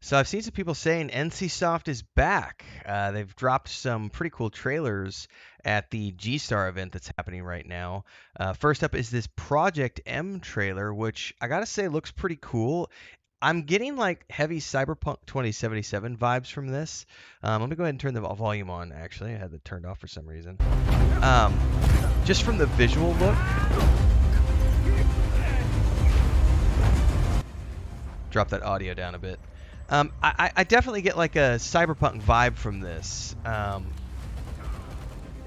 So I've seen some people saying NCSoft is back. They've dropped some pretty cool trailers at the G-Star event that's happening right now. First up is this Project M trailer, which I gotta say looks pretty cool. I'm getting like heavy Cyberpunk 2077 vibes from this. Let me go ahead and turn the volume on. Actually, I had it turned off for some reason. Just from the visual look. Drop that audio down a bit. I definitely get like a Cyberpunk vibe from this.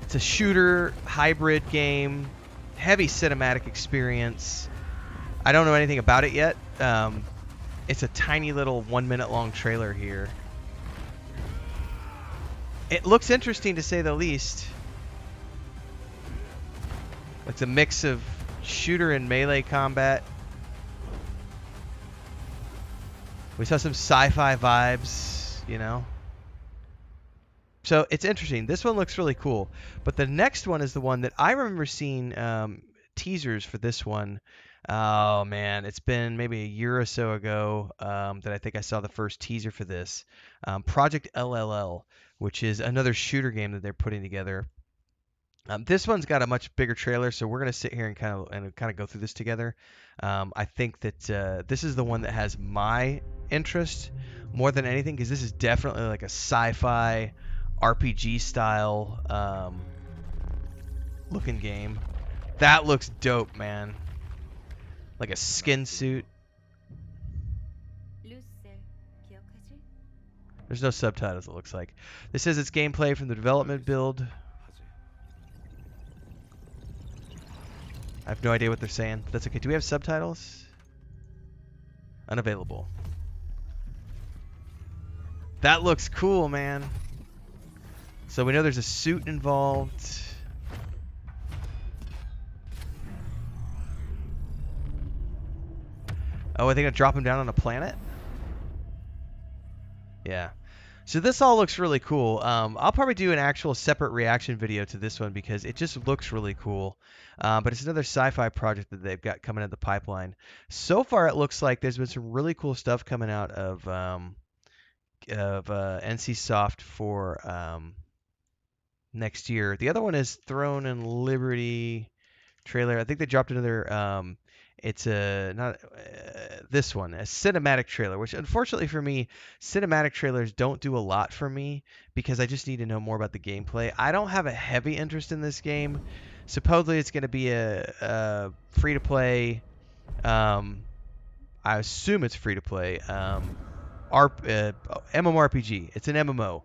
It's a shooter hybrid game, heavy cinematic experience. I don't know anything about it yet. It's a tiny little 1 minute long trailer here. It looks interesting to say the least. It's a mix of shooter and melee combat. We saw some sci-fi vibes, you know. So it's interesting. This one looks really cool. But the next one is the one that I remember seeing teasers for this one. Oh, man. It's been maybe a year or so ago that I think I saw the first teaser for this. Project LLL, which is another shooter game that they're putting together. This one's got a much bigger trailer, so we're going to sit here and kind of go through this together. I think that this is the one that has my interest more than anything, because this is definitely like a sci-fi RPG style looking game. That looks dope, man. Like a skin suit. There's no subtitles, it looks like. This says it's gameplay from the development build. I have no idea what they're saying, but that's okay. Do we have subtitles? Unavailable. That looks cool, man. So we know there's a suit involved. Oh, are they gonna drop him down on a planet? Yeah. So this all looks really cool. I'll probably do an actual separate reaction video to this one because it just looks really cool. But it's another sci-fi project that they've got coming in the pipeline. So far, it looks like there's been some really cool stuff coming out of NCSoft for next year. The other one is Throne and Liberty trailer. I think they dropped another. It's this one, a cinematic trailer, which unfortunately for me, cinematic trailers don't do a lot for me because I just need to know more about the gameplay. I don't have a heavy interest in this game. Supposedly it's going to be a free-to-play, I assume it's free-to-play, MMORPG. It's an MMO.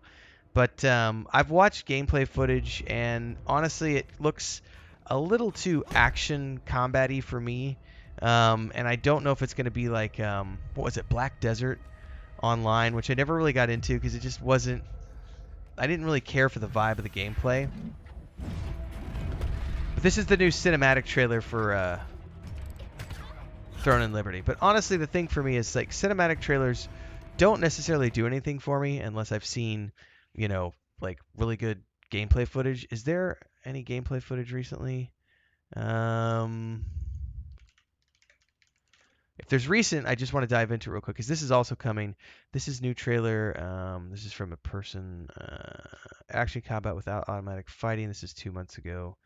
But I've watched gameplay footage, and honestly, it looks a little too action combat-y for me. And I don't know if it's going to be like, what was it, Black Desert Online, which I never really got into because it just wasn't, I didn't really care for the vibe of the gameplay. But this is the new cinematic trailer for Throne and Liberty. But honestly, the thing for me is like cinematic trailers don't necessarily do anything for me unless I've seen, you know, like really good gameplay footage. Is there any gameplay footage recently? If there's recent, I just want to dive into it real quick because this is also coming. This is new trailer. This is from a person. Action combat without automatic fighting. This is 2 months ago.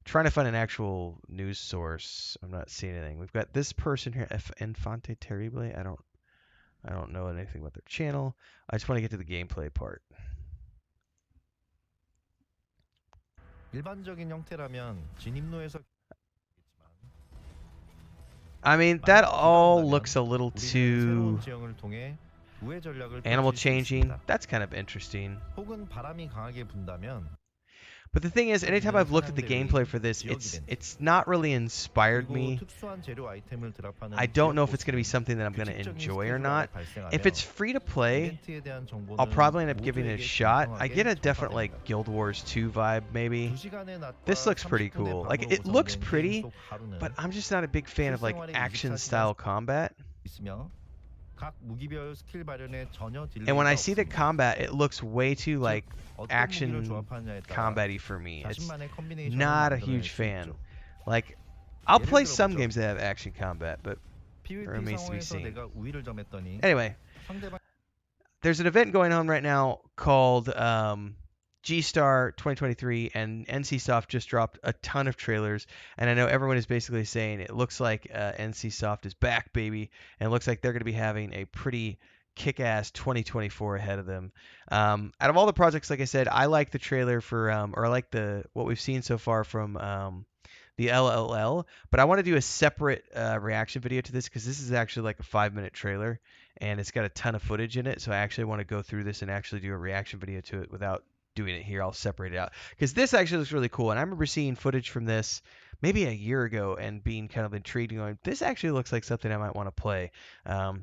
Trying to find an actual news source. I'm not seeing anything. We've got this person here, Infante Terrible. I don't know anything about their channel. I just want to get to the gameplay part. 일반적인 형태라면 진입로에서 I mean, that all looks a little too animal changing. That's kind of interesting. 혹은 바람이 강하게 분다면 But the thing is, anytime I've looked at the gameplay for this, it's not really inspired me. I don't know if it's going to be something that I'm going to enjoy or not. If it's free to play, I'll probably end up giving it a shot. I get a definite like Guild Wars 2 vibe maybe. This looks pretty cool. Like it looks pretty, but I'm just not a big fan of like action style combat. And when I see the combat, it looks way too like action combat-y for me. It's not a huge fan. Like, I'll play some games that have action combat, but it remains to be seen. Anyway, there's an event going on right now called G-Star 2023, and NCSoft just dropped a ton of trailers, and I know everyone is basically saying it looks like NCSoft is back, baby, and it looks like they're going to be having a pretty kick-ass 2024 ahead of them. Out of all the projects, like I said, I like the trailer for, or I like the what we've seen so far from the LLL, but I want to do a separate reaction video to this because this is actually like a 5-minute trailer and it's got a ton of footage in it. So I actually want to go through this and actually do a reaction video to it without doing it here. I'll separate it out because this actually looks really cool. And I remember seeing footage from this maybe a year ago and being kind of intrigued and going, this actually looks like something I might want to play.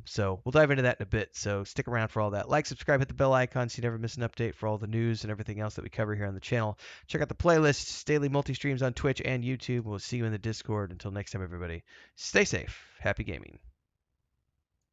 So we'll dive into that in a bit. So stick around for all that. Like, subscribe, hit the bell icon so you never miss an update for all the news and everything else that we cover here on the channel. Check out the playlists, daily multi-streams on Twitch and YouTube. We'll see you in the Discord. Until next time, everybody, stay safe. Happy gaming.